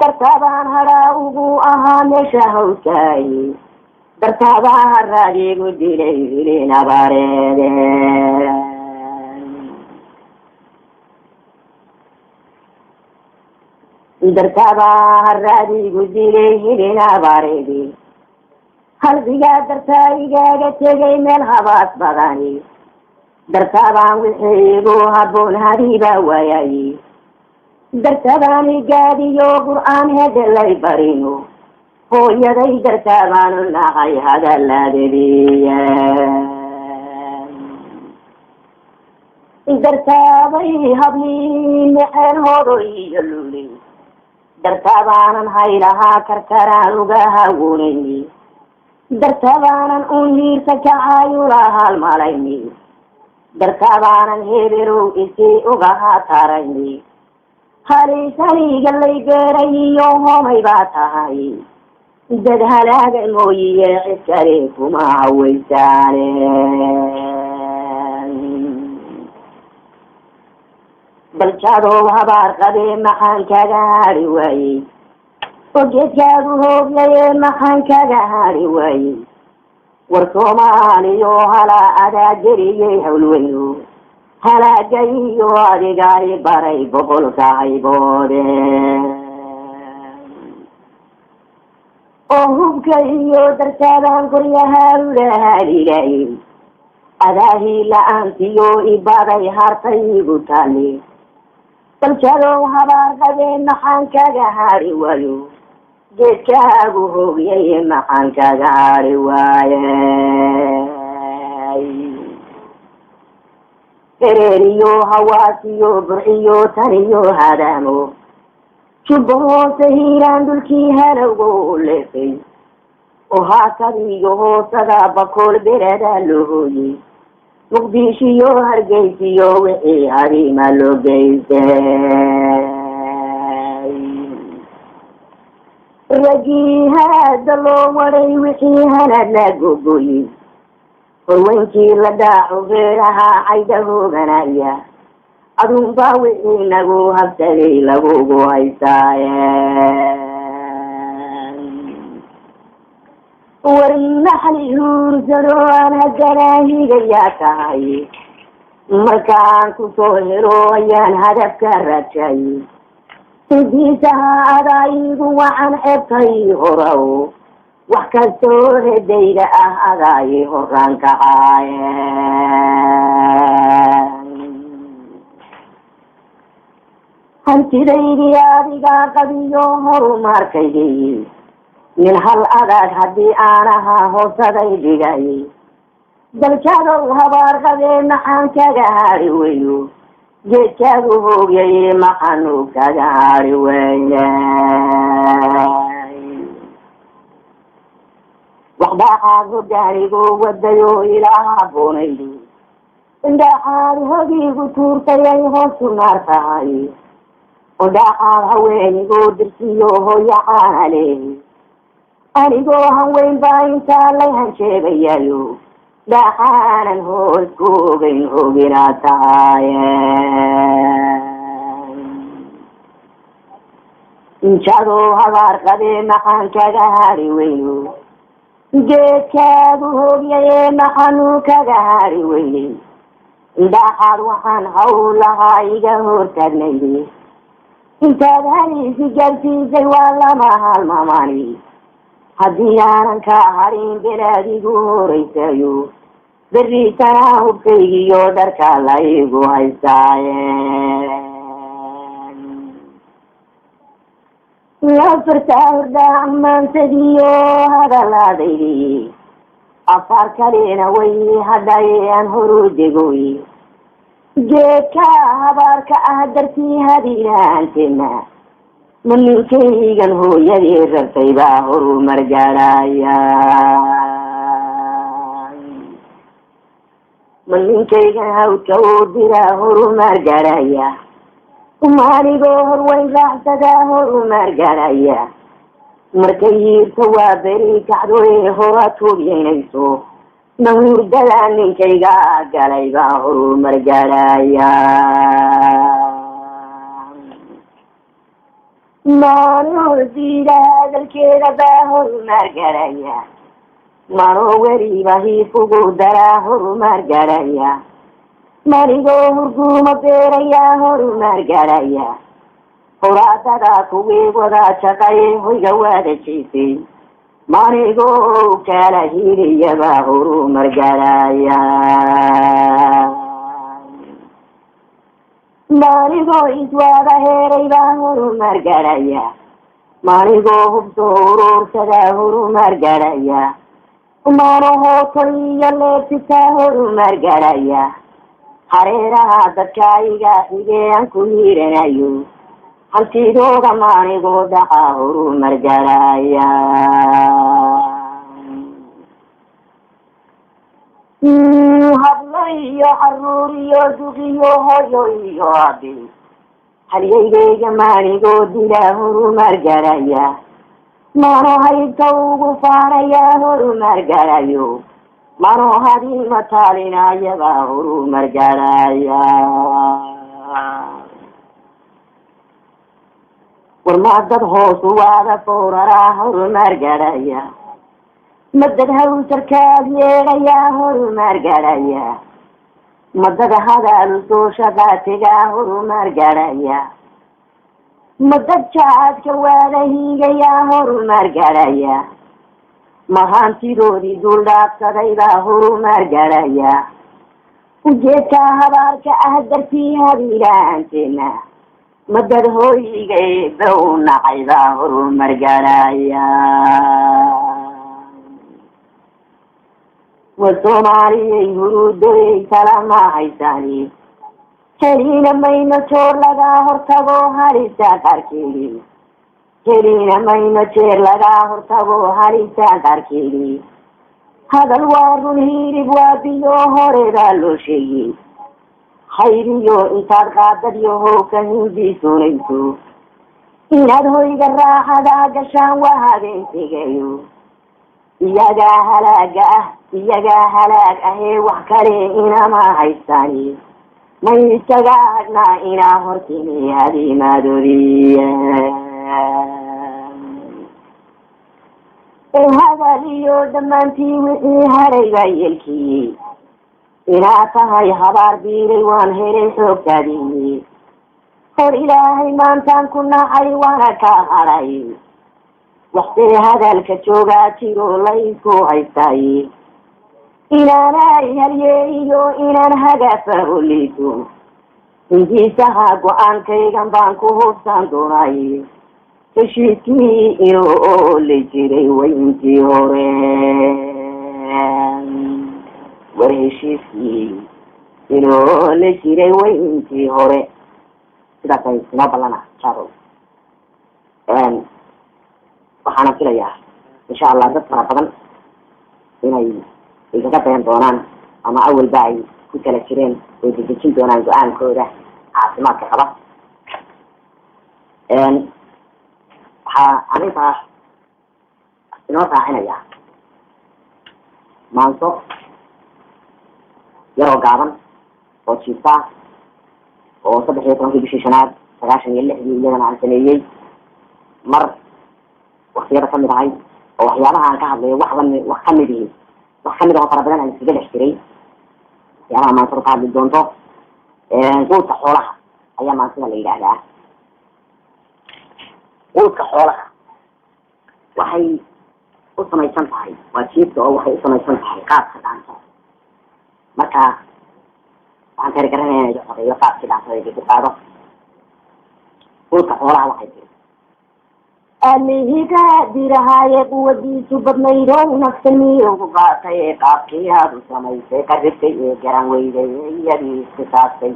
dartabaan hadhaa ugu ahaa meesha hawskaaye dartabaa haraadiigu dilay hilin abaareede dartabaa haraadiigu dilay hilin abaareede halbigaa dartaa igaaga tegay meel habaas badani dartabaan wixii igu habboon hadiibaa waayaye dartabaan igaadiyo qur'aan hedelay barino hooyaday dartabaanu naqay hadaladeediya dartabay hablii mexeen hoodo iyo luli dartabaanan haylahaa karkaraan uga hawunayni dartabaanan unhiirta kacayula halmalayni dartabaanan hebelow isii uga hatarayni haliisaniga lay geeray iyo homay baa tahay dad halaaga mooyiye ciskale kuma hawaysaane baljadow habaar qabee maxaan kaga hari waayey oo geedkaagu hoogyaye maxaan kaga hari waayey war soomaaliyo halaa adaa geliyey hawlweyno halaaga iyo adigaay baray boqolka hayboode oo hubka iyo dartaabaan koryahaarulahaligay adaahii la-aantiyo ibaday hartay igu taali baljadow habaar qabee maxaan kaga hari waayo geedkaagu hoogyaye maxaan kaga hari waaye ereeriyo hawaasiyo burxiyo taniyo hadaamo jubbo hoose hiiraan dhulkii halowgo u leefay oo haakadiyo hoosada bakool beradaa loo hooyey muqdishiyo hargeysiyo wixii hadiima loo geystay ragii haada loo waday wixii hanaad la gogoyey horweynkii la dhaaco beerahaa cayda hooganaya adunbaa wixii nagu habsaday lagugu haysaaye war maxli huursado aan haddana higayaa tahay markaan kusoo helo ayaan hadafka rajay sidiisaha adaa iigu wacan xebtay horaw wax kastoo hedayda ah adaayi horaan kacaaye hantidaydii adigaa qabiyo horumarkaydii min hal adag haddii aan ahaa hoosaday dhigay daljadow habaar qabee maxaan kaga hari weyo geedkaagu hoogyaye maxaanu kaga hari weyne waxdhaxaad hogaanigu wadayo ilaa haboonaydi indhaxaad hogiigu tuurtayay hoosu naar tahay udhaxaad haweenigu dirsiyo hooyacaana leehi anigoo hanweyn baa intaa lay hanjeebayayo dhaxaanan hoos ku ogeyn hoginaa tahaye injadow habaar qabee maxaan kaga hari weyo geedkaagu hoogyaye maxaanu kaga hari weyney indhaxaad waxaan hawlahaa iga hortaagnayde intaad haliisi gaarsiisay waa lama halmamani haddii aanan ka harin belaadigu horaysayo berriisana hubkaygiyo dharka la igu haysaaye afarta hordhaa ammaantadiyo hadalaadaydi afar kalena way hadhaye aan horu degoy geedka habaarka ah dartii hadiinaantena ma ninkaygan hooyadii rartay baa horumar gaadhaya ma ninkaygan hawdka uu diraa horumar gaadhaya maanigoo horweyn raaxsadaa horumar gaadhaya markay hiirta waa beri kacdo ee hora tuubyaynayso nahuurdada ninkayga galay baa horumar gaadhaya mano diida hadalkeeda baa horumar garaya mano weliba hiifugu daraa horumar garaya manigoo hurguuma beerayaa horumar garaya huraadada kuwii wada shaqaye hoyga waada jiifay manigoo kala hiliyabaa horumar garaya manigoo iswaada heeray baa horumar garaya manigoo hubsoo uruursadaa horumar garaya mano hooto iyo leebsitaa horumar garaya hareeraha dadka iga xigee aan ku hiiranayo hantidooda manigoo dhaqaa horumar garaya hablo iyo caruur iyo duq iyo hoyo iyo abi halyaygayga manigoo dilaa horumar garaya mano haybta ugu faanayaa horumar garayo mano hadii mataalinayabaa horumar garaya warmaa dad hoosu waada fowraraa horumar garaya madad hawsarkaad yeedhayaa horumar garaya madada hadaalu soo shaqaatigaa horumar garaya madad jacaadka waada hiigayaa horumar garaya mahantidoodii duldhaafsadaydaa horumar garaya ujeedkaa habaarka ah dartii habiilaanteena madad hooyiga eeba u nacaydaa horumar garaya wa soomaaliyay huruudoyay kalama haysani helina mayno joor lagaa hortagoo halisa qarkeedi helina mayno jeer lagaa hortagoo halisa qarkeedi hadal waa run hiirib waa biyo horedaa loo sheegay hayriyo intaad qaadadyo howka hindiisunayso inaad hoyga raaxadaa gashaan waa habeen tegayo iyagaa halaaga ah iyagaa halaag ahee wax kale inama haystani may isaga agnaa inaa hortini hadiimaadodiya hadal iyo dhammaantii wixii haray baa yeelkiyey inaa tahay habaar biiray waan helay xoogtaadii hor ilaahay maantaan ku nacay waana ka haray waxsee hadalka joogaa jiro laysku haystay inaanay halyeeyo inaan hagafa oliso hindiisaha go-aankaygan baan ku hubsan doonay heshiiskii inuu ooli jiray wayntii hore war heshiiskii inuu ooli jiray wayntii hore sidaasay inoo ballana jaro waxaana filayaa insha allah dad fara badan inay kaga dayan doonaan ama awalba ay ku kala jireen oo dedejin doonaan go-aankooda caafimaadka qaba waxaa arrintaas inoo raacinaya maanso yaroo gaaban oo jiifta oo 13 bishii shanaad 96 iyadana aan sameeyey mar waqtiyada kamid ahay oo waxyaabaha aan ka hadlayo wax kamid yihiin wax kamid oo fara badan aan iskaga dhex jiray waxyaabaha maansada ka hadli doonto quudka xoolaha ayaa maansada la yidhaahdaa quudka xoolaha waxay u samaysan tahay waa jiifta oo waxay u samaysan tahay qaabka dhaanta marka waxaan tarigaranaya inay xoreeyo qaabkii dhaantada ku qaado quudka xoolaha waxay tiri alihiga dirahaaye quwadiisu badnaydow nafsaniyogu qaatay ee qaabkii aada u samaysay ka ribtay ee garan weyday ee iyadii iskisaastay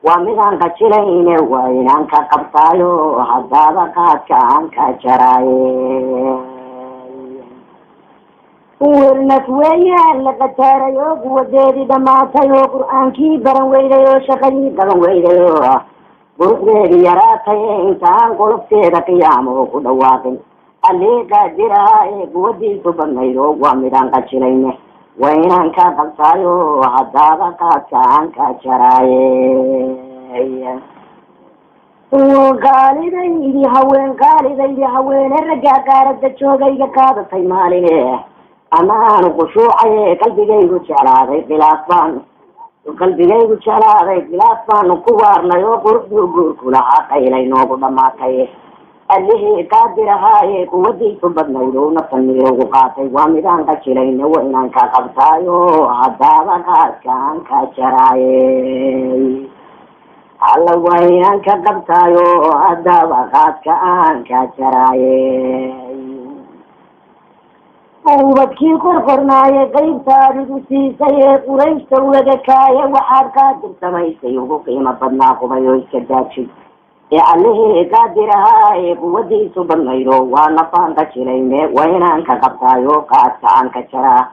waa midaan qajilayne waa inaan ka qabtaayo haddaaba qaadka aan ka jaraaye wernas weeyaan la qataaray oo quwadeedii dhamaatay oo qur-aankii baran weyday oo shaqadii qaban weyday oo buruxdeedii yaraatay ee intaan qolobteeda qiyaamo ku dhawaaqin aliiqa diraha ee quwadiisu badnayd oo waa midaan qajilayne waa inaan ka qabtaayo haddaaba qaadka aan ka jaraaye qaalidaydii haween raggaa qaarada joogayga qaadatay maaline amaanu khushuucaye qalbigaygu jeclaaday khilaaf baanu ku waarnay oo quruxduu guurku lahaa qaylay noogu dhammaatay allihii qaadir ahaaye quwadiisu badnayd oo naftan midoogu qaatay waa midaan qajilayna wa inaan ka qabtaayo haddaaba qaadkaan ka jaraaye alla waa inaan ka qabtaayo haddaaba qaadka aan ka jaraaye ubadkii qorqornaaye qaybtaadigu siisay ee qurayshta ulaga kaaye waxaad qaadir samaysay ugu qiimo badnaa qubay oo iska daajay ee allihii qaadir ahaaye quwadiisu badnaydo waa nafaan qajilayne waa inaan ka qabtaayo qaadka aan ka jaraa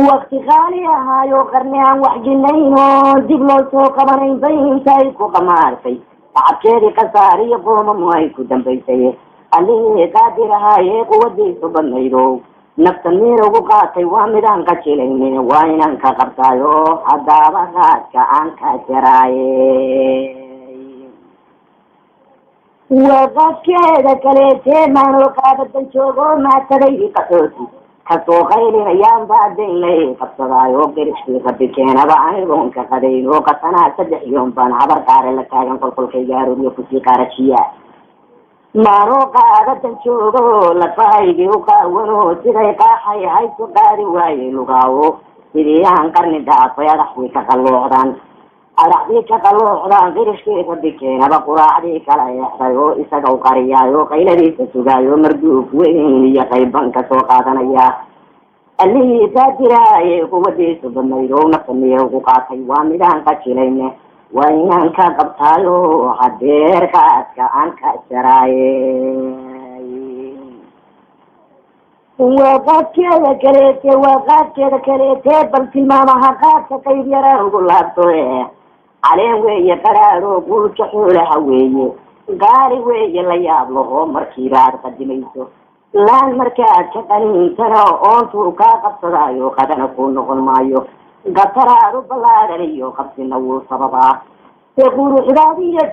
waqti qaali ahaayo qarni aan wax jinayn oo dib loo soo qabanayn bay intay ku qamaartay tacabkeedii khasaariyo qoomamo ay ku dambaysay allihii qaadir ahaaye quwadiisu badnaydo naftan meel ugu qaatay waa midaan qajilayne waa inaan ka qabtaayo haddaaba qaadka aan ka jaraaye waa qaadkeeda kaleetee maanoo qaabadan joogo maatadaydi qaxooti kasoo qaylinayaan baadaynlay qabsadaayo garishkii rabbi keenaba anigoon ka qadayn oo qasanaa 3 yoon baan habar qaare la taagan kolkolkayga arooriyo kusii qaarajiya maanoo qaadadan joogo lafahaygii u qaawano siday qaaxay haysu qaadi waayey lugaawo sidii aan qarni dhaafay adaxdii ka qalloocdaan qirishkii rabbi keenaba quraacdii kala eexday oo isaga u qariyaayo qayladiisa sugaayo marduuf weyn iyo qayban ka soo qaadanaya allihii qaadiraaye quwadiisu badnayd oo naftan ugu qaatay waa midaan qajilayne waa inaan ka qabtaayo hadeer qaadka aan ka jaraaye waa qaadkeeda kaleete bal tilmaamaha qaadka qayb yaraan ugu laabto caleen weeye qaraaro guulka xoolaha weeye gaari weeye la yaab laho markiiba aad qadimayso laan markaad ka qaniintana oontuu kaa qabsadaayo qadana kuu noqon maayo gataraadu ballaaran iyo qabsina wuu sababaa ee quruxdaadiyo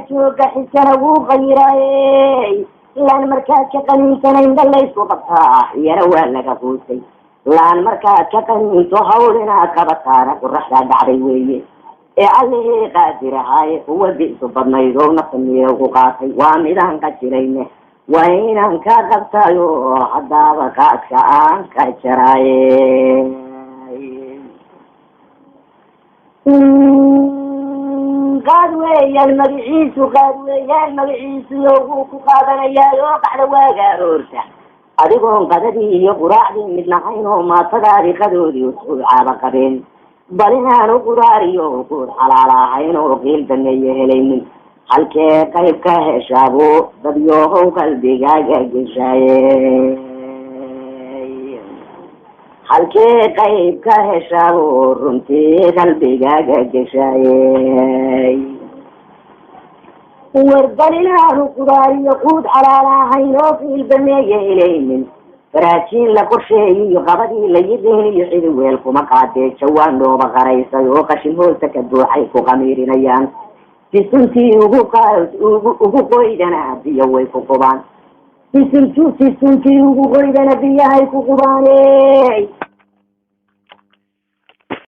jooga xisana wuu qayiraaye laan markaad ka qaniintana indha laysku qabtaa iyana waa laga quusay laan markaad ka qaniinto hawl inaad qabataana qoraxdaa dhacday weeye ee allihii qaadir ahaaye quwadiisu badnayd oo naftan ugu qaatay waa midaan qajilayne waa inaan ka qabtaayo haddaaba qaadka aan ka jaraaye qaad weeyaan magaciisu wuu ku qaadanayaayo qaxda waaga aroorta adigoon qadadii iyo quraacdii midnahayn oo maatadaadii qadoodii usuu caaba qabeen bal inaanu quraariyo guud xalaal ahayn oo qiil dameeye helaynin halkee qayb ka heshaabo dadyohow qalbigaaga geshaaye halkee qayb ka heshaabo runtii qalbigaaga geshaaye warbal inaanu quraariyo guud xalaal ahayn oo qiil dameeye helaynin faraajiin la qorsheeyiyo qabadii la yidiiniyo cidi weel kuma qaadee jawaan dhooba qaraysay oo qashin hoosta ka buuxay ku qamiirinayaan si suntii ugu qoydana biyo way ku qubaan si suntii ugu qoydana biyahay ku qubaane